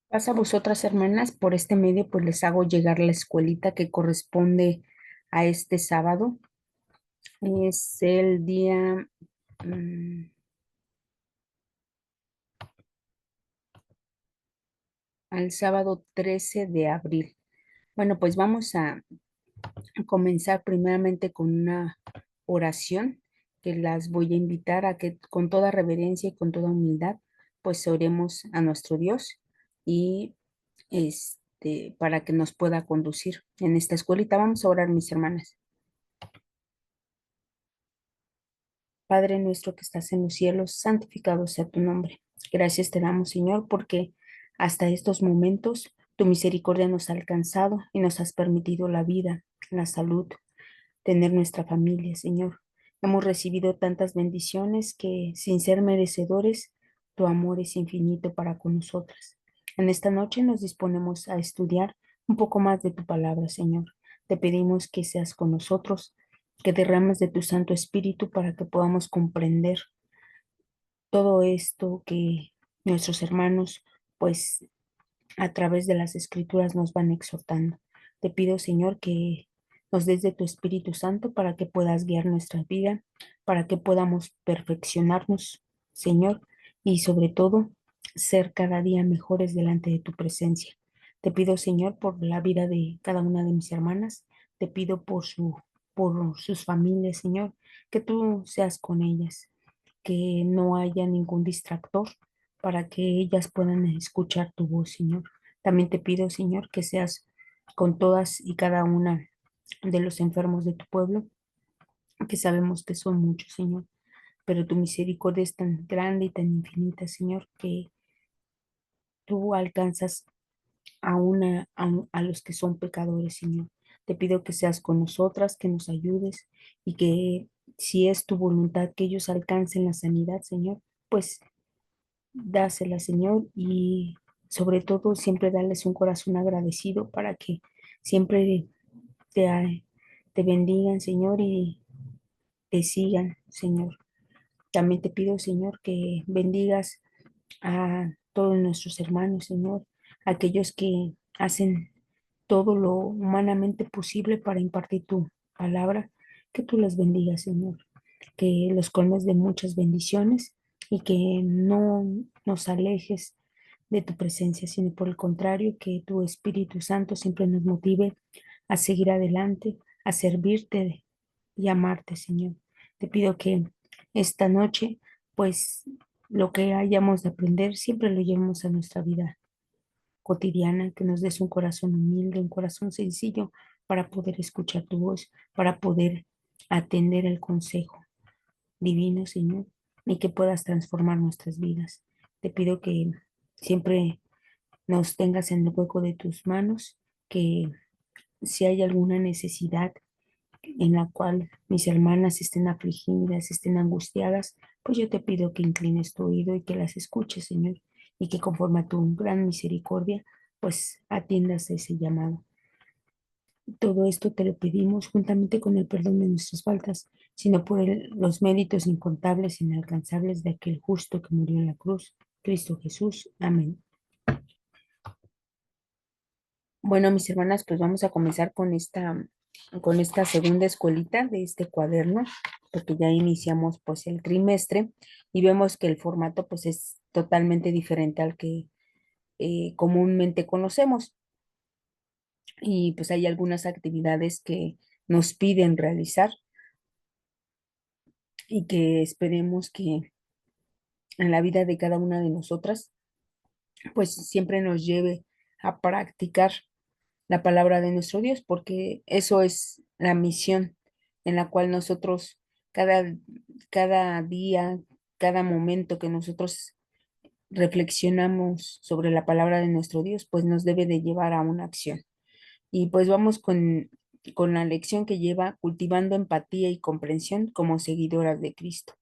Paz a vosotras, hermanas, por este medio, pues les hago llegar la escuelita que corresponde a este sábado. Es el día, mm, al sábado 13 de abril. Bueno, pues vamos a comenzar primeramente con una oración que las voy a invitar a que con toda reverencia y con toda humildad, pues oremos a nuestro Dios y para que nos pueda conducir en esta escuelita. Vamos a orar, mis hermanas. Padre nuestro que estás en los cielos, santificado sea tu nombre. Gracias te damos, Señor, porque hasta estos momentos tu misericordia nos ha alcanzado y nos has permitido la vida, la salud, tener nuestra familia, Señor. Hemos recibido tantas bendiciones que, sin ser merecedores, tu amor es infinito para con nosotras. En esta noche nos disponemos a estudiar un poco más de tu palabra, Señor. Te pedimos que seas con nosotros, que derrames de tu Santo Espíritu para que podamos comprender todo esto que nuestros hermanos, pues a través de las escrituras nos van exhortando. Te pido, Señor, que nos des de tu Espíritu Santo para que puedas guiar nuestra vida, para que podamos perfeccionarnos, Señor, y sobre todo ser cada día mejores delante de tu presencia. Te pido, Señor, por la vida de cada una de mis hermanas. Te pido por sus familias, Señor, que tú seas con ellas, que no haya ningún distractor para que ellas puedan escuchar tu voz, Señor. También te pido, Señor, que seas con todas y cada una de los enfermos de tu pueblo, que sabemos que son muchos, Señor, pero tu misericordia es tan grande y tan infinita, Señor, que tú alcanzas a los que son pecadores, Señor. Te pido que seas con nosotras, que nos ayudes y que si es tu voluntad que ellos alcancen la sanidad, Señor, pues dásela, Señor, y sobre todo siempre darles un corazón agradecido para que siempre te, te bendigan, Señor, y te sigan, Señor. También te pido, Señor, que bendigas a todos nuestros hermanos, Señor, aquellos que hacen todo lo humanamente posible para impartir tu palabra, que tú les bendigas, Señor, que los colmes de muchas bendiciones y que no nos alejes de tu presencia, sino por el contrario, que tu Espíritu Santo siempre nos motive a seguir adelante, a servirte y amarte, Señor. Te pido que esta noche, pues lo que hayamos de aprender, siempre lo llevemos a nuestra vida cotidiana, que nos des un corazón humilde, un corazón sencillo para poder escuchar tu voz, para poder atender el consejo divino, Señor, y que puedas transformar nuestras vidas. Te pido que siempre nos tengas en el hueco de tus manos, que si hay alguna necesidad en la cual mis hermanas estén afligidas, estén angustiadas, pues yo te pido que inclines tu oído y que las escuches, Señor, y que conforme a tu gran misericordia, pues atiendas ese llamado. Todo esto te lo pedimos juntamente con el perdón de nuestras faltas, sino por los méritos incontables e inalcanzables de aquel justo que murió en la cruz, Cristo Jesús. Amén. Bueno, mis hermanas, pues vamos a comenzar con esta segunda escuelita de este cuaderno, porque ya iniciamos pues el trimestre y vemos que el formato pues es totalmente diferente al que comúnmente conocemos y pues hay algunas actividades que nos piden realizar y que esperemos que en la vida de cada una de nosotras pues siempre nos lleve a practicar la palabra de nuestro Dios, porque eso es la misión en la cual nosotros cada, cada día, cada momento que nosotros reflexionamos sobre la palabra de nuestro Dios, pues nos debe de llevar a una acción. Y pues vamos con la lección que lleva cultivando empatía y comprensión como seguidoras de Cristo.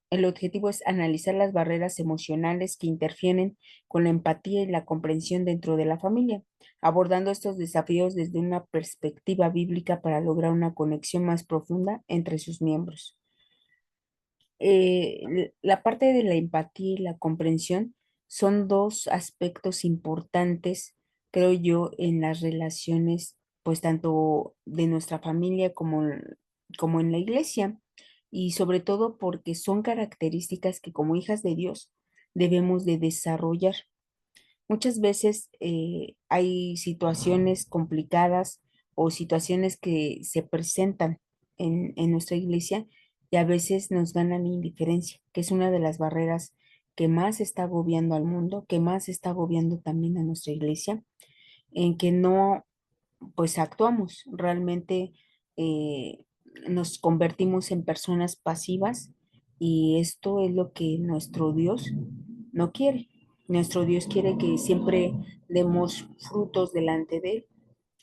El objetivo es analizar las barreras emocionales que interfieren con la empatía y la comprensión dentro de la familia, abordando estos desafíos desde una perspectiva bíblica para lograr una conexión más profunda entre sus miembros. La parte de la empatía y la comprensión son dos aspectos importantes, creo yo, en las relaciones, pues tanto de nuestra familia como en la iglesia, y sobre todo porque son características que como hijas de Dios debemos de desarrollar. Muchas veces hay situaciones complicadas o situaciones que se presentan en nuestra iglesia y a veces nos ganan la indiferencia, que es una de las barreras que más está agobiando al mundo, que más está agobiando también a nuestra iglesia, en que no, pues actuamos, realmente eh, nos convertimos en personas pasivas y esto es lo que nuestro Dios no quiere. Nuestro Dios quiere que siempre demos frutos delante de Él.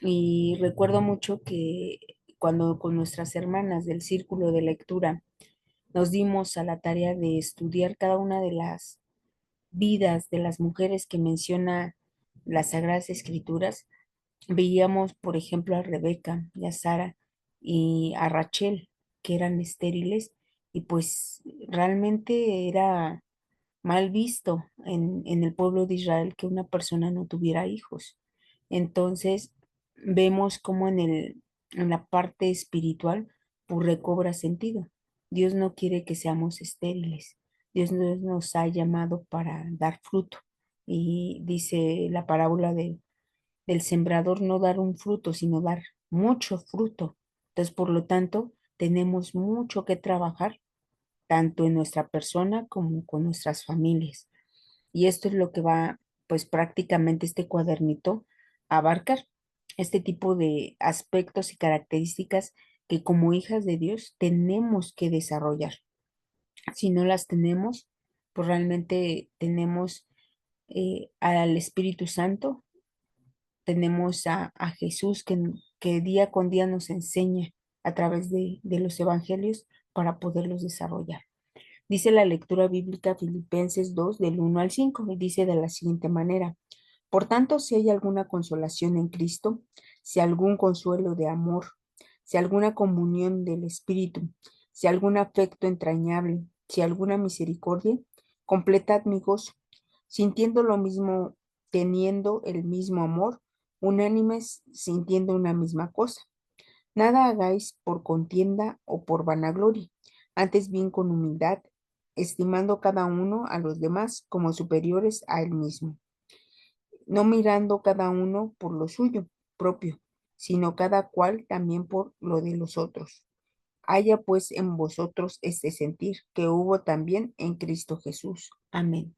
Y recuerdo mucho que cuando con nuestras hermanas del círculo de lectura nos dimos a la tarea de estudiar cada una de las vidas de las mujeres que menciona las Sagradas Escrituras, veíamos, por ejemplo, a Rebeca y a Sara y a Rachel, que eran estériles, y pues realmente era mal visto en el pueblo de Israel que una persona no tuviera hijos. Entonces, vemos cómo en la parte espiritual, pues recobra sentido. Dios no quiere que seamos estériles. Dios no nos ha llamado para dar fruto. Y dice la parábola del sembrador no dar un fruto, sino dar mucho fruto. Entonces, por lo tanto, tenemos mucho que trabajar, tanto en nuestra persona como con nuestras familias. Y esto es lo que va, pues prácticamente este cuadernito a abarcar, este tipo de aspectos y características que como hijas de Dios tenemos que desarrollar. Si no las tenemos, pues realmente tenemos al Espíritu Santo, tenemos a Jesús que día con día nos enseña a través de los evangelios para poderlos desarrollar. Dice la lectura bíblica Filipenses 2 del 1 al 5 y dice de la siguiente manera: por tanto, si hay alguna consolación en Cristo, si algún consuelo de amor, si alguna comunión del Espíritu, si algún afecto entrañable, si alguna misericordia, completad mi gozo, sintiendo lo mismo, teniendo el mismo amor, unánimes, sintiendo una misma cosa. Nada hagáis por contienda o por vanagloria, antes bien con humildad, estimando cada uno a los demás como superiores a él mismo, no mirando cada uno por lo suyo propio, sino cada cual también por lo de los otros. Haya pues en vosotros este sentir que hubo también en Cristo Jesús. Amén.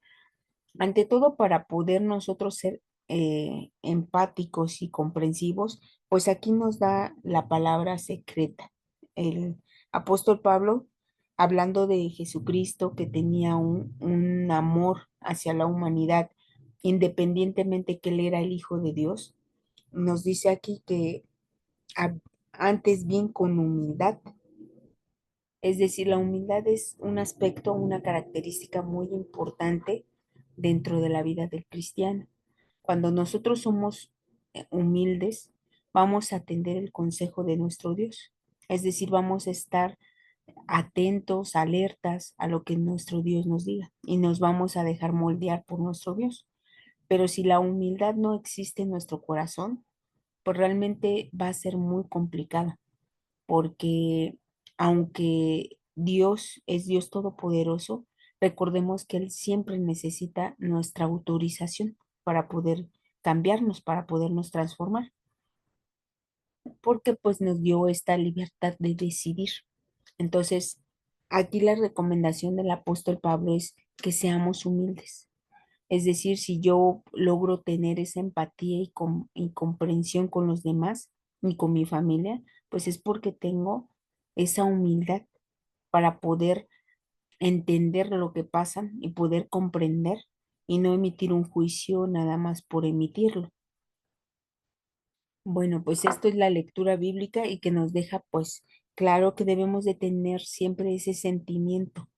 Ante todo, para poder nosotros ser empáticos y comprensivos, pues aquí nos da la palabra secreta. El apóstol Pablo, hablando de Jesucristo que tenía un amor hacia la humanidad, independientemente que él era el Hijo de Dios, nos dice aquí que a- antes bien con humildad. Es decir, la humildad es un aspecto, una característica muy importante dentro de la vida del cristiano. Cuando nosotros somos humildes, vamos a atender el consejo de nuestro Dios. Es decir, vamos a estar atentos, alertas a lo que nuestro Dios nos diga y nos vamos a dejar moldear por nuestro Dios. Pero si la humildad no existe en nuestro corazón, pues realmente va a ser muy complicado porque aunque Dios es Dios todopoderoso, recordemos que Él siempre necesita nuestra autorización para poder cambiarnos, para podernos transformar, porque pues nos dio esta libertad de decidir. Entonces, aquí la recomendación del apóstol Pablo es que seamos humildes. Es decir, si yo logro tener esa empatía y comprensión con los demás y con mi familia, pues es porque tengo esa humildad para poder entender lo que pasa y poder comprender y no emitir un juicio nada más por emitirlo. Bueno, pues esto es la lectura bíblica y que nos deja pues claro que debemos de tener siempre ese sentimiento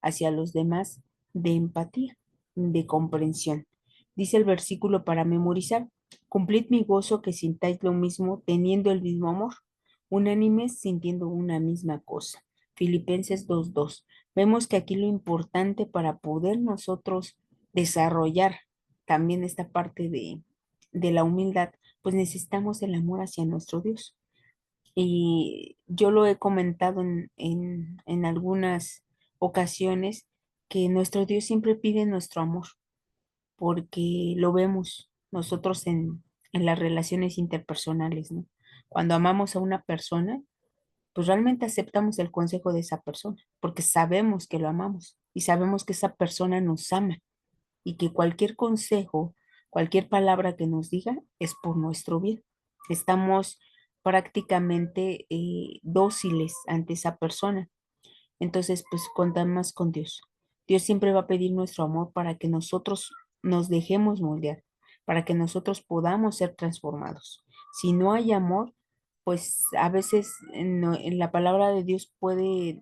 hacia los demás de empatía, de comprensión. Dice el versículo para memorizar: cumplid mi gozo que sintáis lo mismo, teniendo el mismo amor, unánimes sintiendo una misma cosa. Filipenses 2:2. Vemos que aquí lo importante para poder nosotros desarrollar también esta parte de la humildad, pues necesitamos el amor hacia nuestro Dios. Y yo lo he comentado en algunas ocasiones que nuestro Dios siempre pide nuestro amor, porque lo vemos nosotros en las relaciones interpersonales, ¿no? Cuando amamos a una persona, pues realmente aceptamos el consejo de esa persona, porque sabemos que lo amamos y sabemos que esa persona nos ama y que cualquier consejo, cualquier palabra que nos diga es por nuestro bien. Estamos prácticamente dóciles ante esa persona. Entonces, pues contamos con Dios. Dios siempre va a pedir nuestro amor para que nosotros nos dejemos moldear, para que nosotros podamos ser transformados. Si no hay amor, pues a veces en la palabra de Dios puede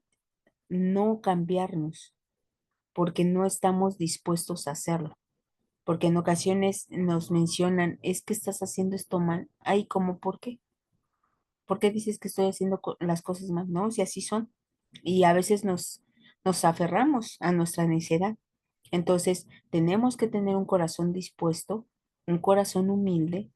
no cambiarnos porque no estamos dispuestos a hacerlo. Porque en ocasiones nos mencionan, es que estás haciendo esto mal. Ay, ¿cómo por qué? ¿Por qué dices que estoy haciendo las cosas mal? No, si así son. Y a veces nos aferramos a nuestra necedad. Entonces, tenemos que tener un corazón dispuesto, un corazón humilde,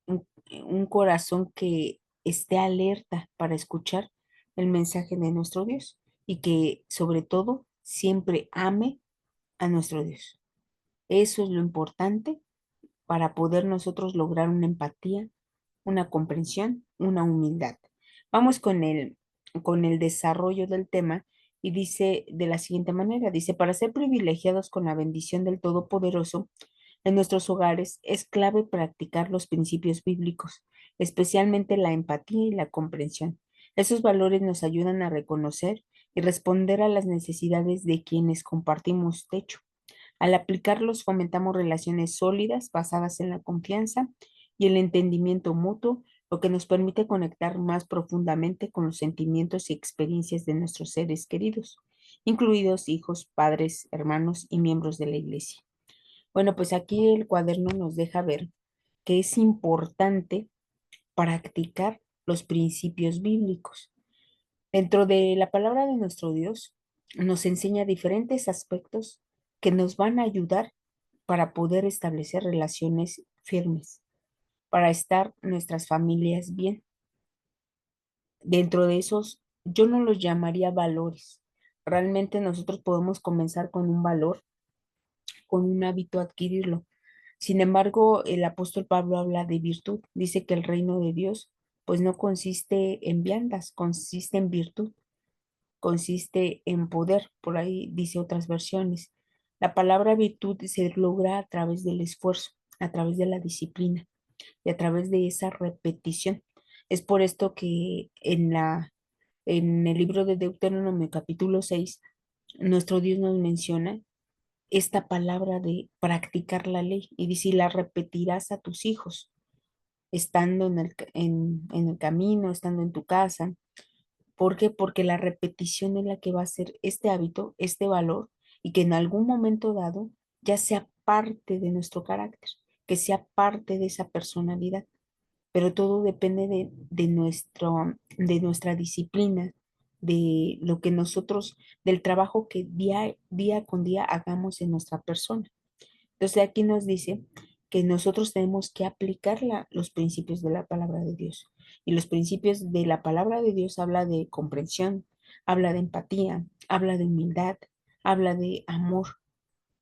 un corazón que esté alerta para escuchar el mensaje de nuestro Dios y que sobre todo siempre ame a nuestro Dios. Eso es lo importante para poder nosotros lograr una empatía, una comprensión, una humildad. Vamos con el desarrollo del tema y dice de la siguiente manera, dice, para ser privilegiados con la bendición del Todopoderoso, en nuestros hogares es clave practicar los principios bíblicos, especialmente la empatía y la comprensión. Esos valores nos ayudan a reconocer y responder a las necesidades de quienes compartimos techo. Al aplicarlos, fomentamos relaciones sólidas basadas en la confianza y el entendimiento mutuo, lo que nos permite conectar más profundamente con los sentimientos y experiencias de nuestros seres queridos, incluidos hijos, padres, hermanos y miembros de la iglesia. Bueno, pues aquí el cuaderno nos deja ver que es importante practicar los principios bíblicos. Dentro de la palabra de nuestro Dios nos enseña diferentes aspectos que nos van a ayudar para poder establecer relaciones firmes, para estar nuestras familias bien. Dentro de esos, yo no los llamaría valores. Realmente nosotros podemos comenzar con un valor, con un hábito, adquirirlo. Sin embargo, el apóstol Pablo habla de virtud. Dice que el reino de Dios, pues no consiste en viandas, consiste en virtud, consiste en poder. Por ahí dice otras versiones. La palabra virtud se logra a través del esfuerzo, a través de la disciplina y a través de esa repetición. Es por esto que en el libro de Deuteronomio capítulo 6 nuestro Dios nos menciona esta palabra de practicar la ley y dice, "Y la repetirás a tus hijos, estando en el camino, estando en tu casa". ¿Por qué? Porque la repetición es la que va a hacer este hábito, este valor, y que en algún momento dado ya sea parte de nuestro carácter, que sea parte de esa personalidad. Pero todo depende de nuestra disciplina, de lo que nosotros, del trabajo que día con día hagamos en nuestra persona. Entonces aquí nos dice que nosotros tenemos que aplicar los principios de la palabra de Dios. Y los principios de la palabra de Dios habla de comprensión, habla de empatía, habla de humildad, habla de amor.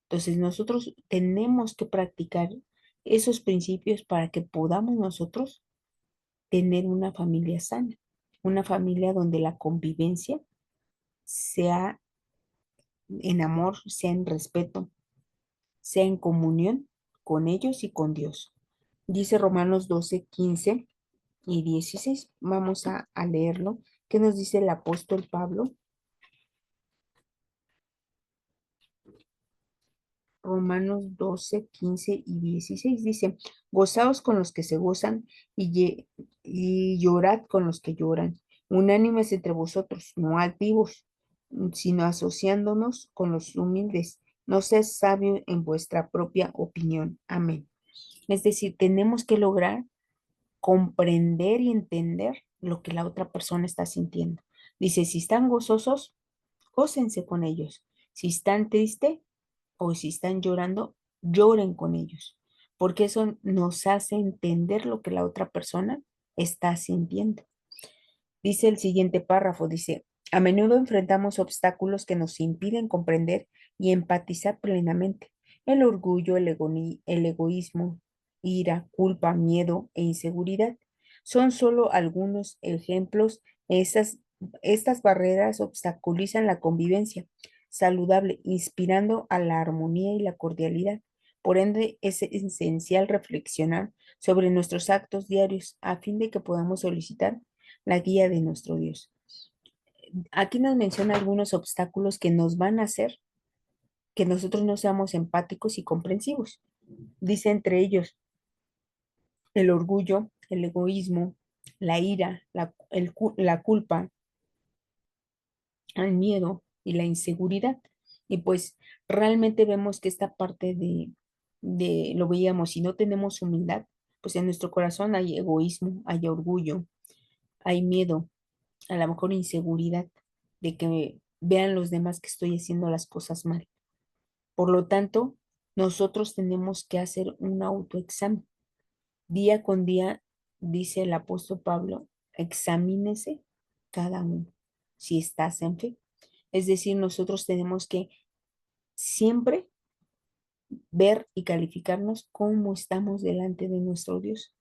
Entonces nosotros tenemos que practicar esos principios para que podamos nosotros tener una familia sana, una familia donde la convivencia sea en amor, sea en respeto, sea en comunión con ellos y con Dios. Dice Romanos 12, 15 y 16. Vamos a leerlo. ¿Qué nos dice el apóstol Pablo? Romanos 12, 15 y 16 dice, gozaos con los que se gozan y llorad con los que lloran. Unánimes entre vosotros, no altivos, sino asociándonos con los humildes. No seas sabio en vuestra propia opinión. Amén. Es decir, tenemos que lograr comprender y entender lo que la otra persona está sintiendo. Dice, si están gozosos, gócense con ellos. Si están tristes, o si están llorando, lloren con ellos, porque eso nos hace entender lo que la otra persona está sintiendo. Dice el siguiente párrafo, dice, a menudo enfrentamos obstáculos que nos impiden comprender y empatizar plenamente. El orgullo, el egoísmo, ira, culpa, miedo e inseguridad son solo algunos ejemplos. Estas barreras obstaculizan la convivencia saludable, inspirando a la armonía y la cordialidad. Por ende, es esencial reflexionar sobre nuestros actos diarios a fin de que podamos solicitar la guía de nuestro Dios. Aquí nos menciona algunos obstáculos que nos van a hacer que nosotros no seamos empáticos y comprensivos. Dice entre ellos el orgullo, el egoísmo, la ira, la culpa, el miedo y la inseguridad. Y pues realmente vemos que esta parte lo veíamos, si no tenemos humildad, pues en nuestro corazón hay egoísmo, hay orgullo, hay miedo, a lo mejor inseguridad de que vean los demás que estoy haciendo las cosas mal. Por lo tanto, nosotros tenemos que hacer un autoexamen. Día con día, dice el apóstol Pablo, examínese cada uno si estás en fe. Es decir, nosotros tenemos que siempre ver y calificarnos cómo estamos delante de nuestro Dios.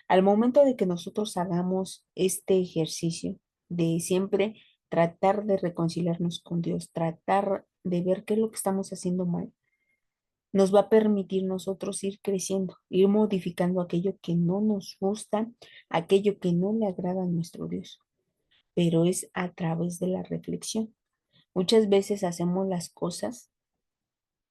Al momento de que nosotros hagamos este ejercicio de siempre tratar de reconciliarnos con Dios, tratar de ver qué es lo que estamos haciendo mal, nos va a permitir nosotros ir creciendo, ir modificando aquello que no nos gusta, aquello que no le agrada a nuestro Dios, pero es a través de la reflexión. Muchas veces hacemos las cosas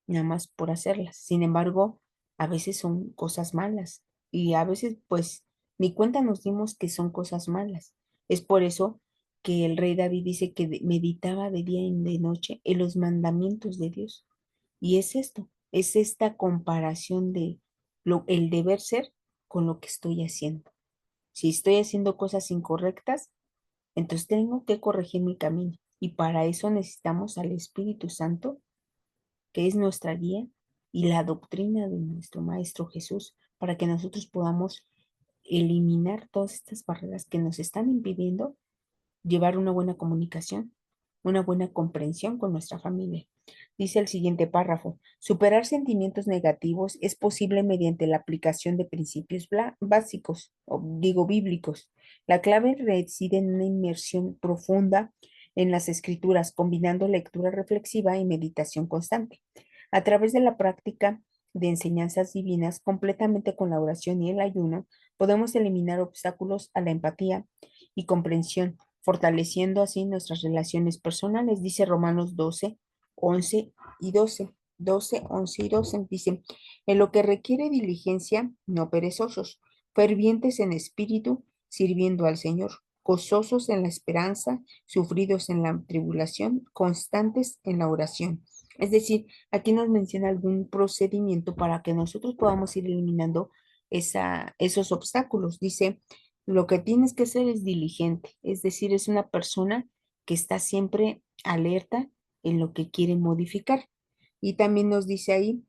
nada más por hacerlas. Sin embargo, a veces son cosas malas y a veces pues ni cuenta nos dimos que son cosas malas. Es por eso que el rey David dice que meditaba de día y de noche en los mandamientos de Dios. Y es esto, es esta comparación de el deber ser con lo que estoy haciendo. Si estoy haciendo cosas incorrectas, entonces tengo que corregir mi camino. Y para eso necesitamos al Espíritu Santo que es nuestra guía, y la doctrina de nuestro Maestro Jesús, para que nosotros podamos eliminar todas estas barreras que nos están impidiendo llevar una buena comunicación, una buena comprensión con nuestra familia. Dice el siguiente párrafo, superar sentimientos negativos es posible mediante la aplicación de principios básicos, o digo bíblicos. La clave reside en una inmersión profunda en las escrituras, combinando lectura reflexiva y meditación constante. A través de la práctica de enseñanzas divinas, completamente con la oración y el ayuno, podemos eliminar obstáculos a la empatía y comprensión, fortaleciendo así nuestras relaciones personales, dice Romanos 12, 11 y 12. 12, 11 y 12 dice, en lo que requiere diligencia, no perezosos, fervientes en espíritu, sirviendo al Señor, gozosos en la esperanza, sufridos en la tribulación, constantes en la oración. Es decir, aquí nos menciona algún procedimiento para que nosotros podamos ir eliminando esos obstáculos. Dice, lo que tienes que ser es diligente, es decir, es una persona que está siempre alerta en lo que quiere modificar. Y también nos dice ahí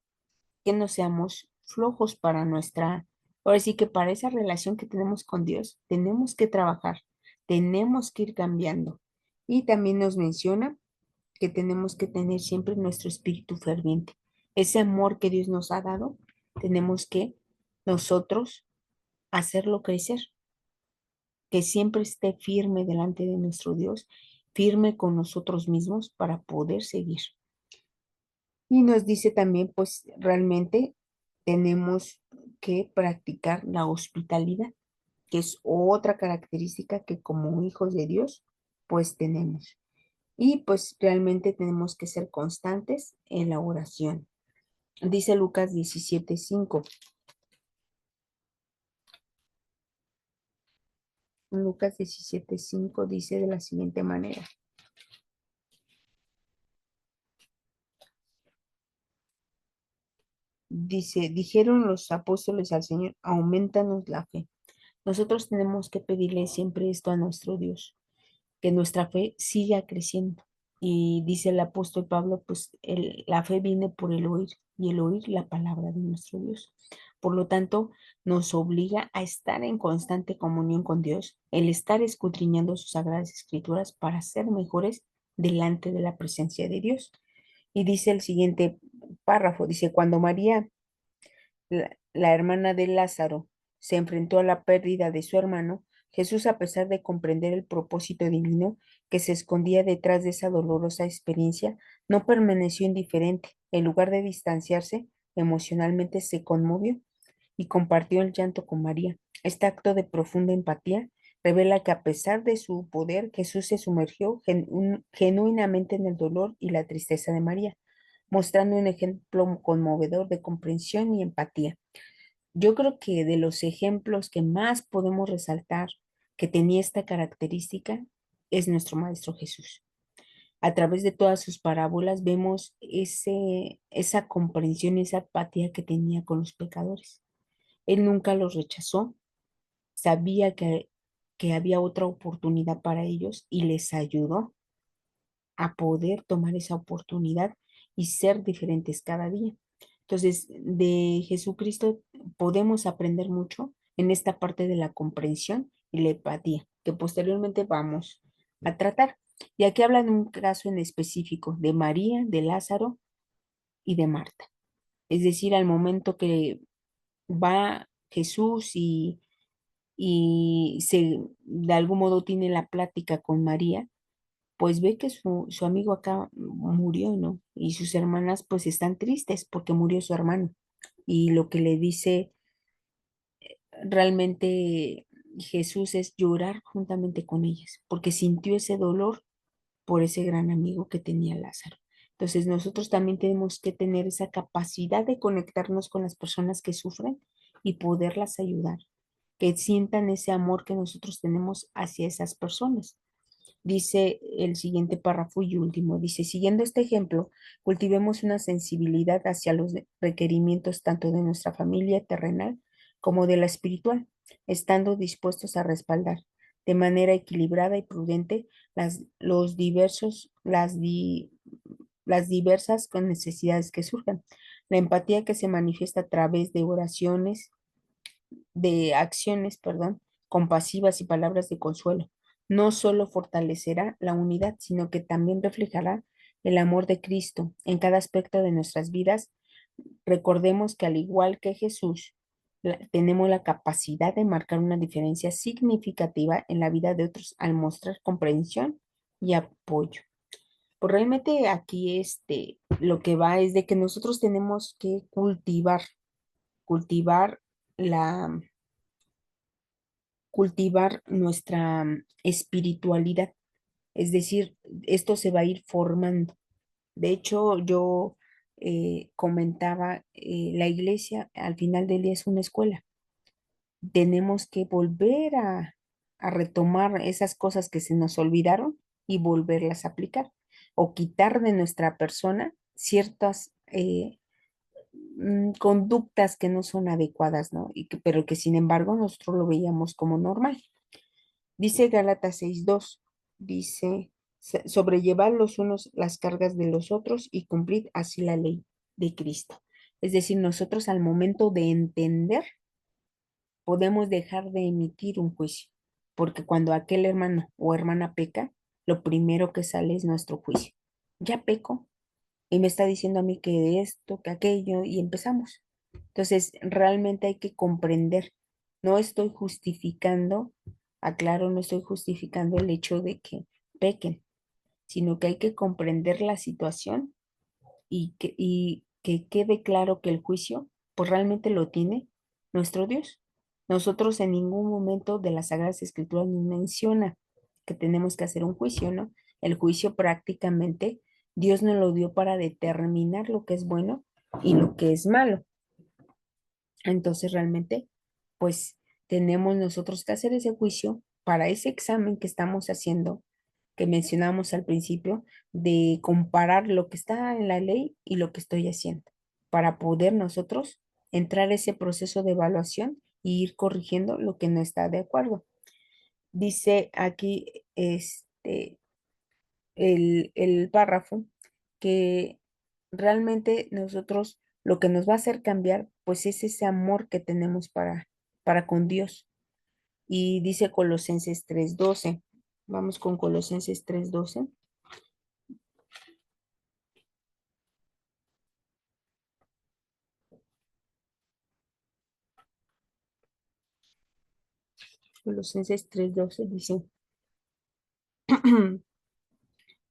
que no seamos flojos para ahora sí que para esa relación que tenemos con Dios, tenemos que trabajar, tenemos que ir cambiando. Y también nos menciona que tenemos que tener siempre nuestro espíritu ferviente. Ese amor que Dios nos ha dado, tenemos que nosotros hacerlo crecer, que siempre esté firme delante de nuestro Dios, firme con nosotros mismos para poder seguir. Y nos dice también, pues realmente tenemos que practicar la hospitalidad, que es otra característica que como hijos de Dios, pues tenemos. Y pues realmente tenemos que ser constantes en la oración. Dice Lucas 17:5. Lucas 17:5 dice de la siguiente manera. Dice, dijeron los apóstoles al Señor, aumentanos la fe. Nosotros tenemos que pedirle siempre esto a nuestro Dios, que nuestra fe siga creciendo. Y dice el apóstol Pablo, pues la fe viene por el oír y el oír la palabra de nuestro Dios. Por lo tanto, nos obliga a estar en constante comunión con Dios, el estar escudriñando sus sagradas escrituras para ser mejores delante de la presencia de Dios. Y dice el siguiente párrafo, dice, cuando María, la hermana de Lázaro, se enfrentó a la pérdida de su hermano, Jesús, a pesar de comprender el propósito divino que se escondía detrás de esa dolorosa experiencia, no permaneció indiferente. En lugar de distanciarse, emocionalmente se conmovió y compartió el llanto con María. Este acto de profunda empatía revela que a pesar de su poder, Jesús se sumergió genuinamente en el dolor y la tristeza de María, mostrando un ejemplo conmovedor de comprensión y empatía. Yo creo que de los ejemplos que más podemos resaltar que tenía esta característica es nuestro Maestro Jesús. A través de todas sus parábolas vemos esa comprensión y esa empatía que tenía con los pecadores. Él nunca los rechazó, sabía que había otra oportunidad para ellos y les ayudó a poder tomar esa oportunidad y ser diferentes cada día. Entonces, de Jesucristo podemos aprender mucho en esta parte de la comprensión y la empatía, que posteriormente vamos a tratar. Y aquí habla de un caso en específico de María, de Lázaro y de Marta. Es decir, al momento que va Jesús y de algún modo tiene la plática con María, pues ve que su amigo acá murió, ¿no? Y sus hermanas pues están tristes porque murió su hermano. Y lo que le dice realmente Jesús es llorar juntamente con ellas, porque sintió ese dolor por ese gran amigo que tenía Lázaro. Entonces nosotros también tenemos que tener esa capacidad de conectarnos con las personas que sufren y poderlas ayudar, que sientan ese amor que nosotros tenemos hacia esas personas. Dice el siguiente párrafo y último, dice, siguiendo este ejemplo, cultivemos una sensibilidad hacia los requerimientos tanto de nuestra familia terrenal como de la espiritual, estando dispuestos a respaldar de manera equilibrada y prudente las diversas con necesidades que surjan. La empatía que se manifiesta a través de oraciones, de acciones, perdón, compasivas y palabras de consuelo. No solo fortalecerá la unidad, sino que también reflejará el amor de Cristo en cada aspecto de nuestras vidas. Recordemos que al igual que Jesús, tenemos la capacidad de marcar una diferencia significativa en la vida de otros al mostrar comprensión y apoyo. Pues realmente aquí lo que va es de que nosotros tenemos que cultivar la, cultivar nuestra espiritualidad. Es decir, esto se va a ir formando. De hecho, yo comentaba, la iglesia al final del día es una escuela. Tenemos que volver a retomar esas cosas que se nos olvidaron y volverlas a aplicar o quitar de nuestra persona ciertas conductas que no son adecuadas, ¿no? Pero que sin embargo nosotros lo veíamos como normal. Dice Gálatas 6:2, dice, sobrellevar los unos las cargas de los otros y cumplir así la ley de Cristo. Es decir, nosotros al momento de entender, podemos dejar de emitir un juicio, porque cuando aquel hermano o hermana peca, lo primero que sale es nuestro juicio. Ya peco y me está diciendo a mí que esto, que aquello, y empezamos. Entonces, realmente hay que comprender. No estoy justificando, aclaro, no estoy justificando el hecho de que pequen, sino que hay que comprender la situación y que quede claro que el juicio, pues realmente lo tiene nuestro Dios. Nosotros en ningún momento de las Sagradas Escrituras nos menciona que tenemos que hacer un juicio, ¿no? El juicio prácticamente Dios nos lo dio para determinar lo que es bueno y lo que es malo. Entonces realmente, pues tenemos nosotros que hacer ese juicio para ese examen que estamos haciendo, que mencionamos al principio, de comparar lo que está en la ley y lo que estoy haciendo, para poder nosotros entrar a ese proceso de evaluación y ir corrigiendo lo que no está de acuerdo. Dice aquí, el párrafo, que realmente nosotros lo que nos va a hacer cambiar, pues es ese amor que tenemos para con Dios. Y dice Colosenses 3:12. Vamos con Colosenses 3:12. Colosenses 3:12 dice,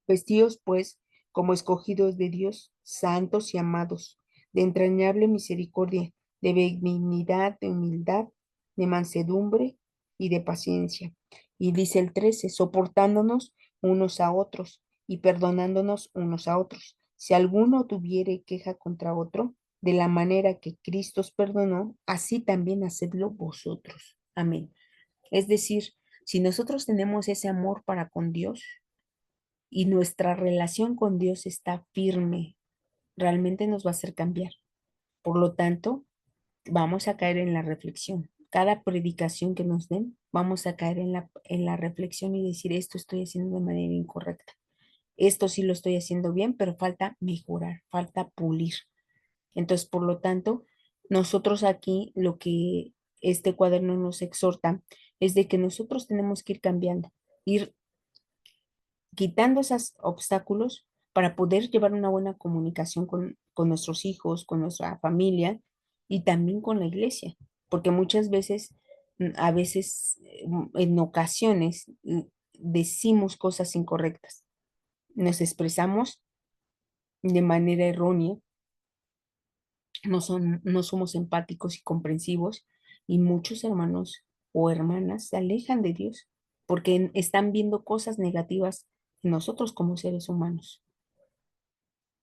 vestidos pues como escogidos de Dios, santos y amados, de entrañable misericordia, de benignidad, de humildad, de mansedumbre y de paciencia. Y dice el 13, soportándonos unos a otros y perdonándonos unos a otros. Si alguno tuviere queja contra otro, de la manera que Cristo os perdonó, así también hacedlo vosotros. Amén. Es decir, si nosotros tenemos ese amor para con Dios, y nuestra relación con Dios está firme, realmente nos va a hacer cambiar. Por lo tanto, vamos a caer en la reflexión. Cada predicación que nos den, vamos a caer en la reflexión y decir, esto estoy haciendo de manera incorrecta. Esto sí lo estoy haciendo bien, pero falta mejorar, falta pulir. Entonces, por lo tanto, nosotros aquí lo que este cuaderno nos exhorta es de que nosotros tenemos que ir cambiando, ir quitando esos obstáculos para poder llevar una buena comunicación con nuestros hijos, con nuestra familia y también con la iglesia, porque muchas veces, a veces, en ocasiones, decimos cosas incorrectas, nos expresamos de manera errónea, no somos empáticos y comprensivos y muchos hermanos o hermanas se alejan de Dios porque están viendo cosas negativas en nosotros como seres humanos.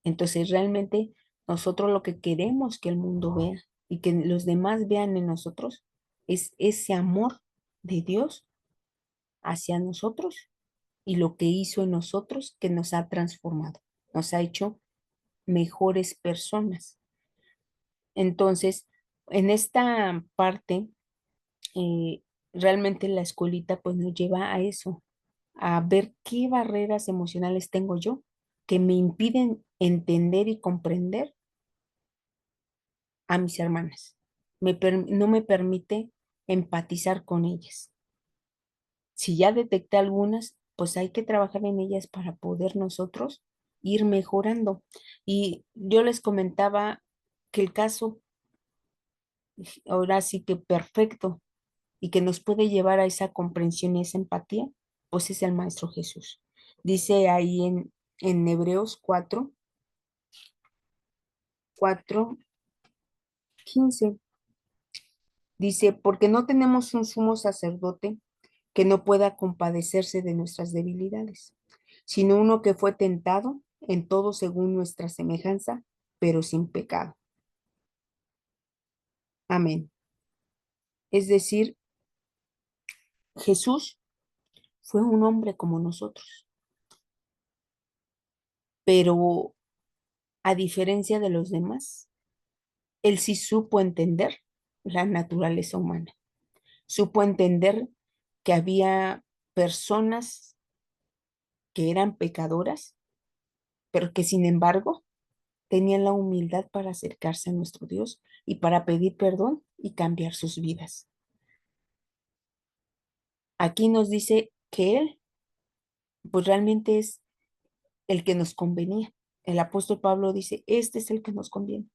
Entonces, realmente nosotros lo que queremos que el mundo vea y que los demás vean en nosotros es ese amor de Dios hacia nosotros y lo que hizo en nosotros que nos ha transformado, nos ha hecho mejores personas. Entonces, en esta parte, eh, realmente la escuelita pues nos lleva a eso, a ver qué barreras emocionales tengo yo que me impiden entender y comprender a mis hermanas. No me permite empatizar con ellas. Si ya detecté algunas, pues hay que trabajar en ellas para poder nosotros ir mejorando. Y yo les comentaba que el caso, ahora sí que perfecto, y que nos puede llevar a esa comprensión y esa empatía, pues es el Maestro Jesús. Dice ahí en Hebreos 4:15. Dice, porque no tenemos un sumo sacerdote que no pueda compadecerse de nuestras debilidades, sino uno que fue tentado en todo según nuestra semejanza, pero sin pecado. Amén. Es decir, Jesús fue un hombre como nosotros, pero a diferencia de los demás, él sí supo entender la naturaleza humana, supo entender que había personas que eran pecadoras, pero que sin embargo tenían la humildad para acercarse a nuestro Dios y para pedir perdón y cambiar sus vidas. Aquí nos dice que Él, pues realmente es el que nos convenía. El apóstol Pablo dice, este es el que nos conviene.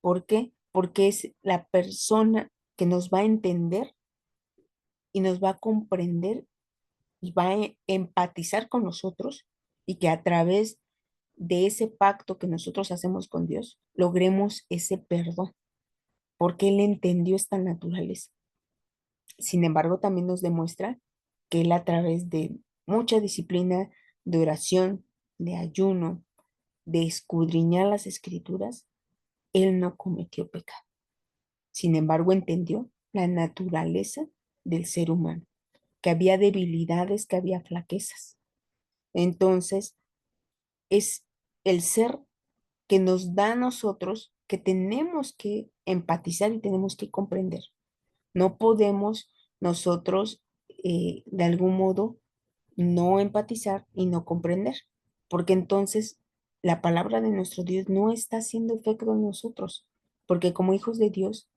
¿Por qué? Porque es la persona que nos va a entender y nos va a comprender y va a empatizar con nosotros y que a través de ese pacto que nosotros hacemos con Dios, logremos ese perdón, porque Él entendió esta naturaleza. Sin embargo, también nos demuestra que Él a través de mucha disciplina, de oración, de ayuno, de escudriñar las escrituras, Él no cometió pecado. Sin embargo, entendió la naturaleza del ser humano, que había debilidades, que había flaquezas. Entonces, es el ser que nos da a nosotros que tenemos que empatizar y tenemos que comprender. No podemos nosotros, de algún modo, no empatizar y no comprender, porque entonces la palabra de nuestro Dios no está haciendo efecto en nosotros, porque como hijos de Dios,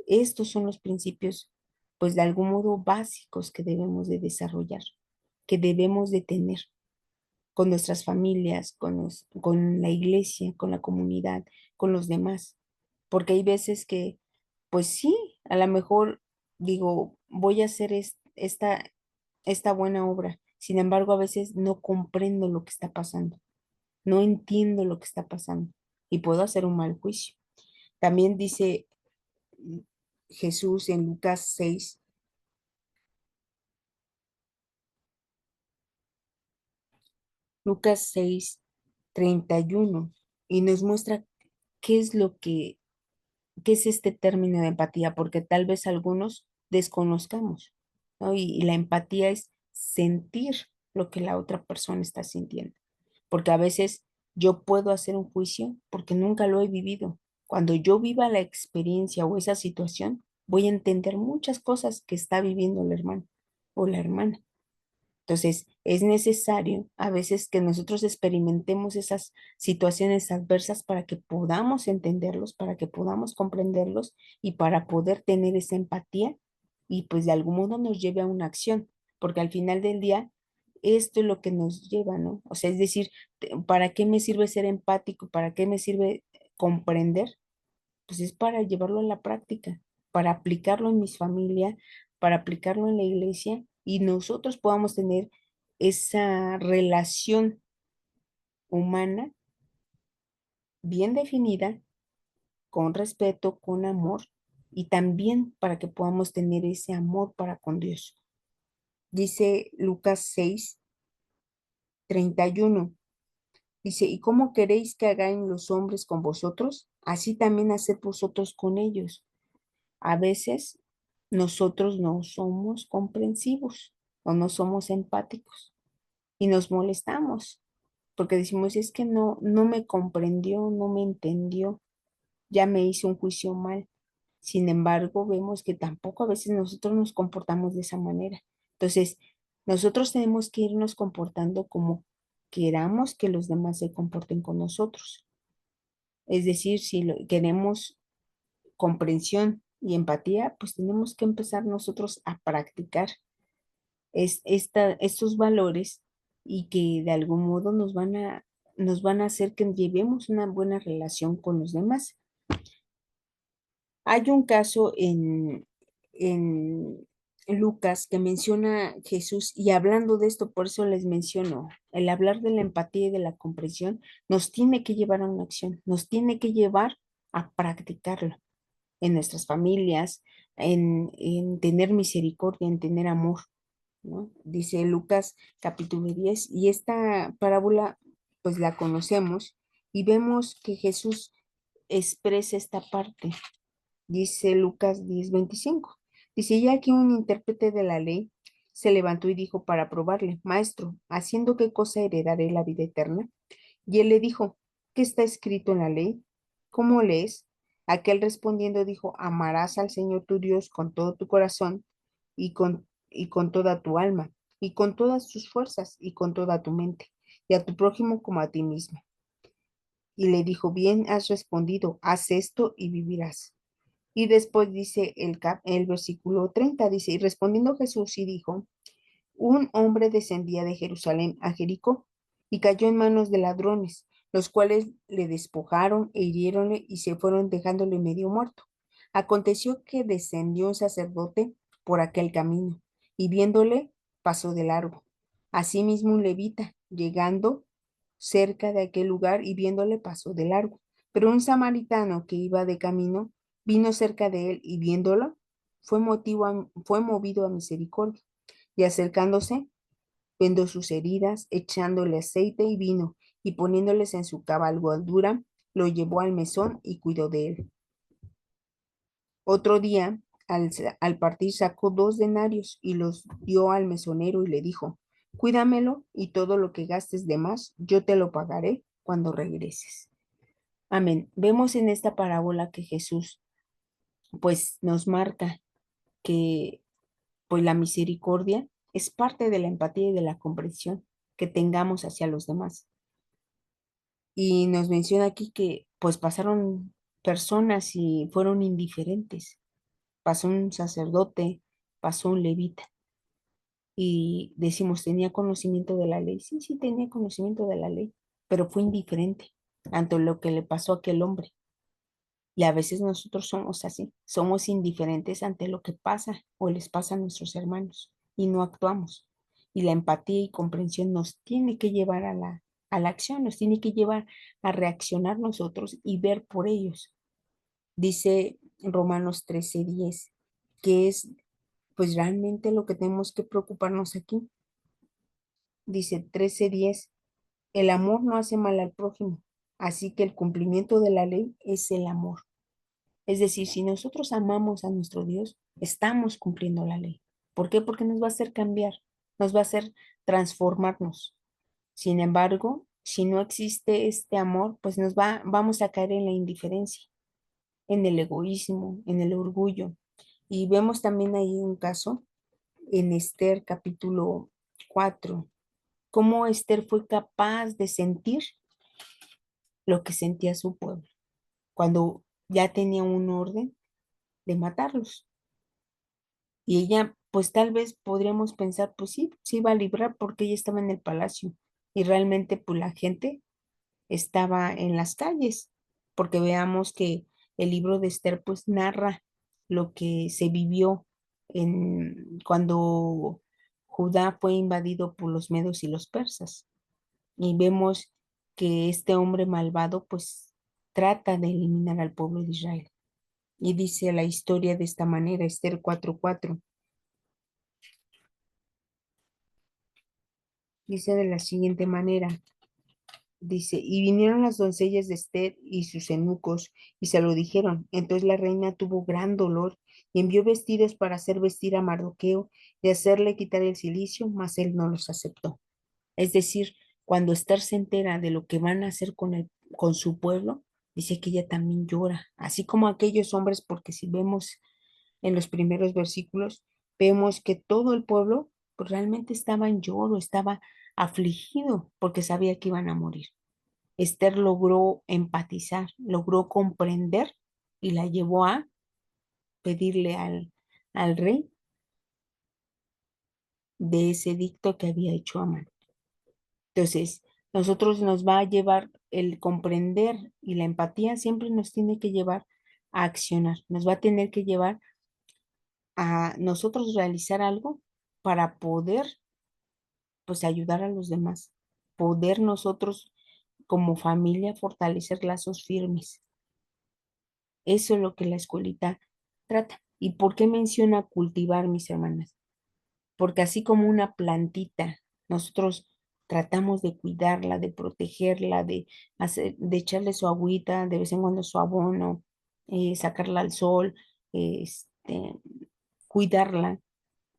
estos son los principios, pues de algún modo básicos que debemos de desarrollar, que debemos de tener con nuestras familias, con la iglesia, con la comunidad, con los demás. Porque hay veces que, pues sí, a lo mejor digo, voy a hacer esta buena obra. Sin embargo, a veces no comprendo lo que está pasando, no entiendo lo que está pasando y puedo hacer un mal juicio. También dice Jesús en Lucas 6, 31, y nos muestra qué es qué es este término de empatía, porque tal vez algunos desconozcamos, ¿no? Y la empatía es sentir lo que la otra persona está sintiendo, porque a veces yo puedo hacer un juicio porque nunca lo he vivido. Cuando yo viva la experiencia o esa situación, voy a entender muchas cosas que está viviendo el hermano o la hermana. Entonces, es necesario a veces que nosotros experimentemos esas situaciones adversas para que podamos entenderlos, para que podamos comprenderlos y para poder tener esa empatía y pues de algún modo nos lleve a una acción, porque al final del día esto es lo que nos lleva, ¿no? O sea, es decir, ¿para qué me sirve ser empático? ¿Para qué me sirve comprender? Pues es para llevarlo a la práctica, para aplicarlo en mi familia, para aplicarlo en la iglesia y nosotros podamos tener esa relación humana bien definida, con respeto, con amor y también para que podamos tener ese amor para con Dios. Dice Lucas 6:31. Dice, ¿y cómo queréis que hagan los hombres con vosotros? Así también haced vosotros con ellos. A veces nosotros no somos comprensivos o no somos empáticos y nos molestamos porque decimos, es que no me comprendió, no me entendió, ya me hizo un juicio mal. Sin embargo, vemos que tampoco a veces nosotros nos comportamos de esa manera. Entonces, nosotros tenemos que irnos comportando como queramos que los demás se comporten con nosotros. Es decir, si queremos comprensión y empatía, pues tenemos que empezar nosotros a practicar estos valores y que de algún modo nos van a hacer que llevemos una buena relación con los demás. Hay un caso en Lucas que menciona Jesús y hablando de esto, por eso les menciono, el hablar de la empatía y de la comprensión nos tiene que llevar a una acción, nos tiene que llevar a practicarlo en nuestras familias, en tener misericordia, en tener amor, ¿no? Dice Lucas capítulo 10 y esta parábola pues la conocemos y vemos que Jesús expresa esta parte. Dice Lucas 10:25. Dice, ya que un intérprete de la ley se levantó y dijo para probarle, Maestro, ¿haciendo qué cosa heredaré la vida eterna? Y él le dijo, ¿qué está escrito en la ley? ¿Cómo lees? Aquel respondiendo dijo, amarás al Señor tu Dios con todo tu corazón y con toda tu alma, y con todas tus fuerzas, y con toda tu mente, y a tu prójimo como a ti mismo. Y le dijo, bien has respondido, haz esto y vivirás. Y después dice el versículo 30 dice, y respondiendo Jesús y dijo, un hombre descendía de Jerusalén a Jericó y cayó en manos de ladrones, los cuales le despojaron e hiriéronle y se fueron dejándole medio muerto. Aconteció que descendió un sacerdote por aquel camino y viéndole pasó de largo. Asimismo un levita, llegando cerca de aquel lugar y viéndole pasó de largo. Pero un samaritano que iba de camino vino cerca de él y viéndolo fue movido a misericordia y acercándose, vendó sus heridas, echándole aceite y vino, y poniéndoles en su cabalgadura, lo llevó al mesón y cuidó de él. Otro día, al partir, sacó 2 denarios y los dio al mesonero y le dijo, cuídamelo y todo lo que gastes de más, yo te lo pagaré cuando regreses. Amén. Vemos en esta parábola que Jesús, pues, nos marca que, pues, la misericordia es parte de la empatía y de la comprensión que tengamos hacia los demás. Y nos menciona aquí que pues pasaron personas y fueron indiferentes. Pasó un sacerdote, pasó un levita y decimos, ¿tenía conocimiento de la ley? Sí, sí, tenía conocimiento de la ley, pero fue indiferente ante lo que le pasó a aquel hombre. Y a veces nosotros somos así, somos indiferentes ante lo que pasa o les pasa a nuestros hermanos y no actuamos. Y la empatía y comprensión nos tiene que llevar a la acción, nos tiene que llevar a reaccionar nosotros y ver por ellos. Dice Romanos 13:10, que es pues realmente lo que tenemos que preocuparnos aquí. Dice 13:10, el amor no hace mal al prójimo, así que el cumplimiento de la ley es el amor. Es decir, si nosotros amamos a nuestro Dios, estamos cumpliendo la ley. ¿Por qué? Porque nos va a hacer cambiar, nos va a hacer transformarnos. Sin embargo, si no existe este amor, pues vamos a caer en la indiferencia, en el egoísmo, en el orgullo. Y vemos también ahí un caso en Esther capítulo 4, cómo Esther fue capaz de sentir lo que sentía su pueblo, cuando ya tenía un orden de matarlos. Y ella, pues tal vez podríamos pensar, pues sí, sí iba a librar porque ella estaba en el palacio y realmente pues la gente estaba en las calles, porque veamos que el libro de Esther pues narra lo que se vivió cuando Judá fue invadido por los medos y los persas. Y vemos que este hombre malvado pues trata de eliminar al pueblo de Israel. Y dice la historia de esta manera, Esther 4:4. Dice de la siguiente manera, dice, y vinieron las doncellas de Esther y sus eunucos y se lo dijeron. Entonces la reina tuvo gran dolor y envió vestidos para hacer vestir a Mardoqueo y hacerle quitar el cilicio, mas él no los aceptó. Es decir, cuando Esther se entera de lo que van a hacer con su pueblo, dice que ella también llora, así como aquellos hombres, porque si vemos en los primeros versículos, vemos que todo el pueblo pues, realmente estaba en lloro, estaba afligido porque sabía que iban a morir. Esther logró empatizar, logró comprender y la llevó a pedirle al rey de ese dicto que había hecho Amán. Entonces, nosotros nos va a llevar el comprender y la empatía siempre nos tiene que llevar a accionar, nos va a tener que llevar a nosotros realizar algo para poder pues ayudar a los demás, poder nosotros como familia fortalecer lazos firmes. Eso es lo que la escuelita trata. ¿Y por qué menciona cultivar, mis hermanas? Porque así como una plantita, nosotros tratamos de cuidarla, de protegerla, de echarle su agüita, de vez en cuando su abono, sacarla al sol, cuidarla,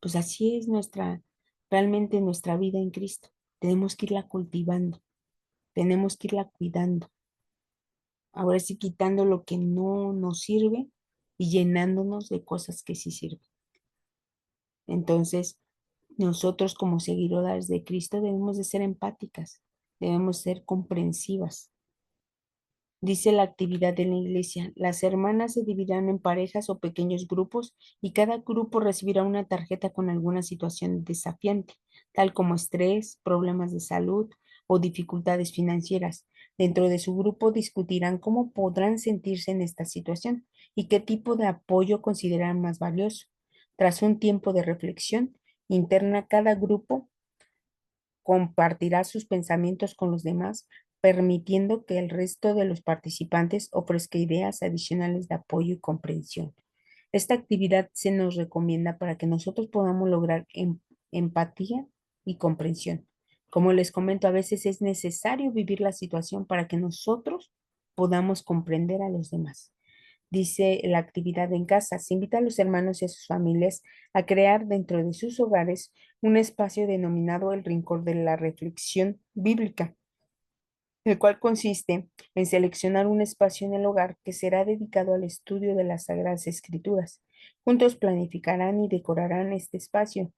pues así es realmente nuestra vida en Cristo. Tenemos que irla cultivando, tenemos que irla cuidando. Ahora sí quitando lo que no nos sirve y llenándonos de cosas que sí sirven. Entonces, nosotros como seguidores de Cristo debemos de ser empáticas, debemos ser comprensivas. Dice la actividad de la iglesia, las hermanas se dividirán en parejas o pequeños grupos y cada grupo recibirá una tarjeta con alguna situación desafiante, tal como estrés, problemas de salud o dificultades financieras. Dentro de su grupo discutirán cómo podrán sentirse en esta situación y qué tipo de apoyo consideran más valioso. Tras un tiempo de reflexión interna, cada grupo compartirá sus pensamientos con los demás, permitiendo que el resto de los participantes ofrezca ideas adicionales de apoyo y comprensión. Esta actividad se nos recomienda para que nosotros podamos lograr empatía y comprensión. Como les comento, a veces es necesario vivir la situación para que nosotros podamos comprender a los demás. Dice la actividad en casa, se invita a los hermanos y a sus familias a crear dentro de sus hogares un espacio denominado el Rincón de la Reflexión Bíblica, el cual consiste en seleccionar un espacio en el hogar que será dedicado al estudio de las Sagradas Escrituras. Juntos planificarán y decorarán este espacio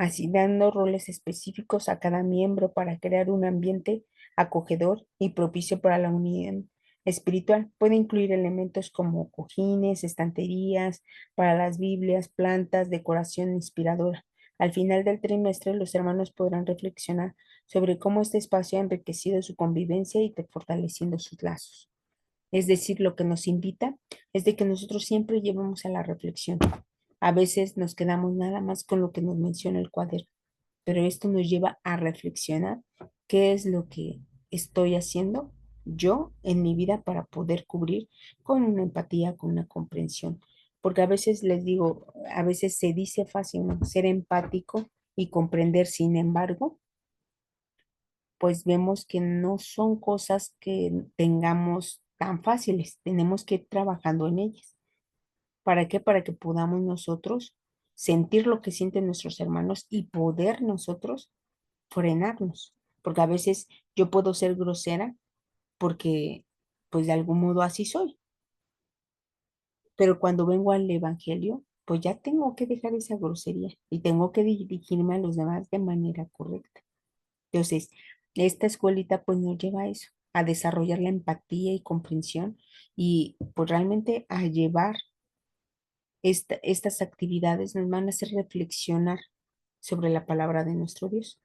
asignando roles específicos a cada miembro para crear un ambiente acogedor y propicio para la unión espiritual. Puede incluir elementos como cojines, estanterías para las Biblias, plantas, decoración inspiradora. Al final del trimestre, los hermanos podrán reflexionar sobre cómo este espacio ha enriquecido su convivencia y fortaleciendo sus lazos. Es decir, lo que nos invita es de que nosotros siempre llevemos a la reflexión. A veces nos quedamos nada más con lo que nos menciona el cuaderno, pero esto nos lleva a reflexionar qué es lo que estoy haciendo yo en mi vida para poder cubrir con una empatía, con una comprensión. Porque a veces les digo, a veces se dice fácil, ¿no? Ser empático y comprender, sin embargo, pues vemos que no son cosas que tengamos tan fáciles. Tenemos que ir trabajando en ellas. ¿Para qué? Para que podamos nosotros sentir lo que sienten nuestros hermanos y poder nosotros frenarnos. Porque a veces yo puedo ser grosera porque, pues de algún modo así soy. Pero cuando vengo al evangelio, pues ya tengo que dejar esa grosería y tengo que dirigirme a los demás de manera correcta. Entonces, esta escuelita pues nos lleva a eso, a desarrollar la empatía y comprensión y pues realmente a llevar estas actividades nos van a hacer reflexionar sobre la palabra de nuestro Dios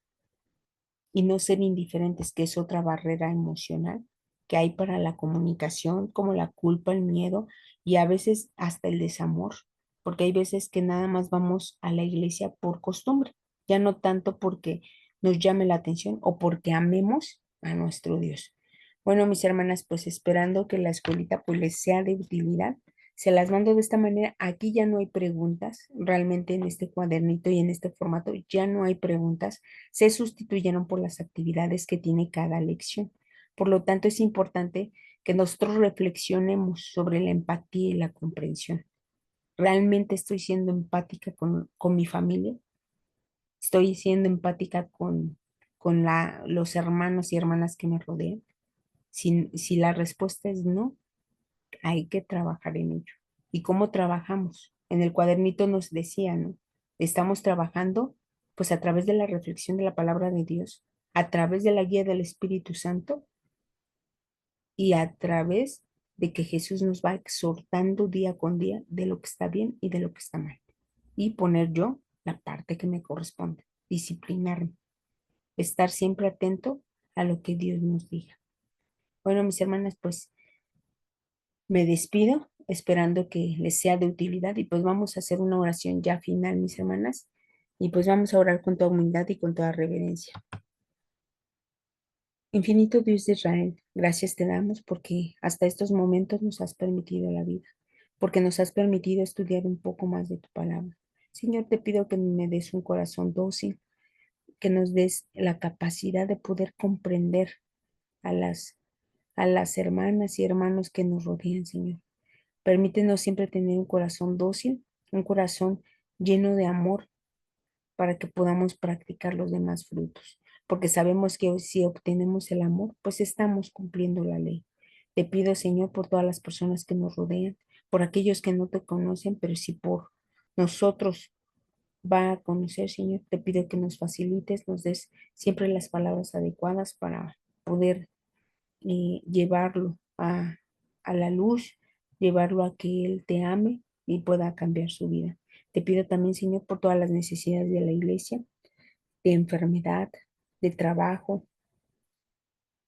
y no ser indiferentes, que es otra barrera emocional que hay para la comunicación, como la culpa, el miedo y a veces hasta el desamor, porque hay veces que nada más vamos a la iglesia por costumbre, ya no tanto porque nos llame la atención o porque amemos a nuestro Dios. Bueno, mis hermanas, pues esperando que la escuelita pues les sea de utilidad, se las mando de esta manera. Aquí ya no hay preguntas, realmente en este cuadernito y en este formato ya no hay preguntas, se sustituyeron por las actividades que tiene cada lección. Por lo tanto, es importante que nosotros reflexionemos sobre la empatía y la comprensión. ¿Realmente estoy siendo empática con mi familia? ¿Estoy siendo empática con los hermanos y hermanas que me rodean? Si la respuesta es no, hay que trabajar en ello. ¿Y cómo trabajamos? En el cuadernito nos decía, ¿no? Estamos trabajando pues a través de la reflexión de la palabra de Dios, a través de la guía del Espíritu Santo y a través de que Jesús nos va exhortando día con día de lo que está bien y de lo que está mal. Y poner yo la parte que me corresponde, disciplinarme, estar siempre atento a lo que Dios nos diga. Bueno, mis hermanas, pues me despido esperando que les sea de utilidad y pues vamos a hacer una oración ya final, mis hermanas, y pues vamos a orar con toda humildad y con toda reverencia. Infinito Dios de Israel, gracias te damos porque hasta estos momentos nos has permitido la vida, porque nos has permitido estudiar un poco más de tu palabra. Señor, te pido que me des un corazón dócil, que nos des la capacidad de poder comprender a las hermanas y hermanos que nos rodean, Señor. Permítenos siempre tener un corazón dócil, un corazón lleno de amor para que podamos practicar los demás frutos, porque sabemos que si obtenemos el amor, pues estamos cumpliendo la ley. Te pido, Señor, por todas las personas que nos rodean, por aquellos que no te conocen, pero si por nosotros va a conocer, Señor, te pido que nos facilites, nos des siempre las palabras adecuadas para poder llevarlo a la luz, llevarlo a que Él te ame y pueda cambiar su vida. Te pido también, Señor, por todas las necesidades de la iglesia, de enfermedad, de trabajo,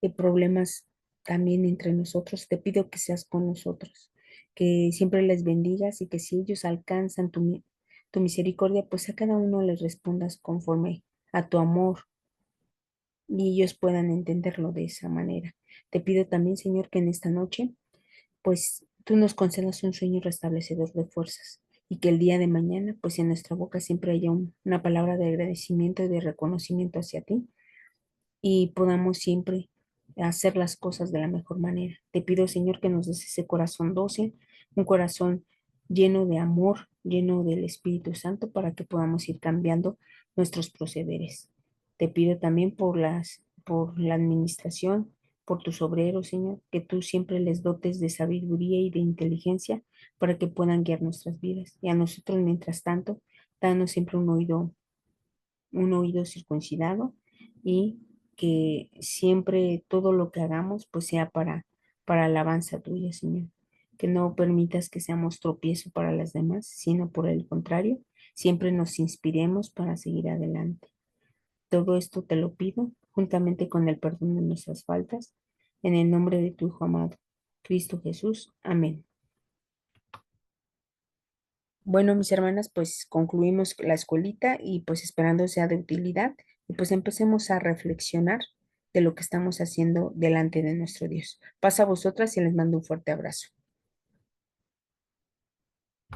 de problemas también entre nosotros. Te pido que seas con nosotros, que siempre les bendigas y que si ellos alcanzan tu misericordia, pues a cada uno les respondas conforme a tu amor y ellos puedan entenderlo de esa manera. Te pido también, Señor, que en esta noche pues tú nos concedas un sueño restablecedor de fuerzas y que el día de mañana, pues en nuestra boca siempre haya una palabra de agradecimiento y de reconocimiento hacia ti y podamos siempre hacer las cosas de la mejor manera. Te pido, Señor, que nos des ese corazón dócil, un corazón lleno de amor, lleno del Espíritu Santo para que podamos ir cambiando nuestros procederes. Te pido también por la administración, por tus obreros, Señor, que tú siempre les dotes de sabiduría y de inteligencia para que puedan guiar nuestras vidas. Y a nosotros, mientras tanto, danos siempre un oído un oído circuncidado y que siempre todo lo que hagamos pues sea para alabanza tuya, Señor. Que no permitas que seamos tropiezo para las demás, sino por el contrario, siempre nos inspiremos para seguir adelante. Todo esto te lo pido juntamente con el perdón de nuestras faltas, en el nombre de tu Hijo amado, Cristo Jesús. Amén. Bueno, mis hermanas, pues concluimos la escuelita y pues esperando sea de utilidad y pues empecemos a reflexionar de lo que estamos haciendo delante de nuestro Dios. Pasa a vosotras y les mando un fuerte abrazo.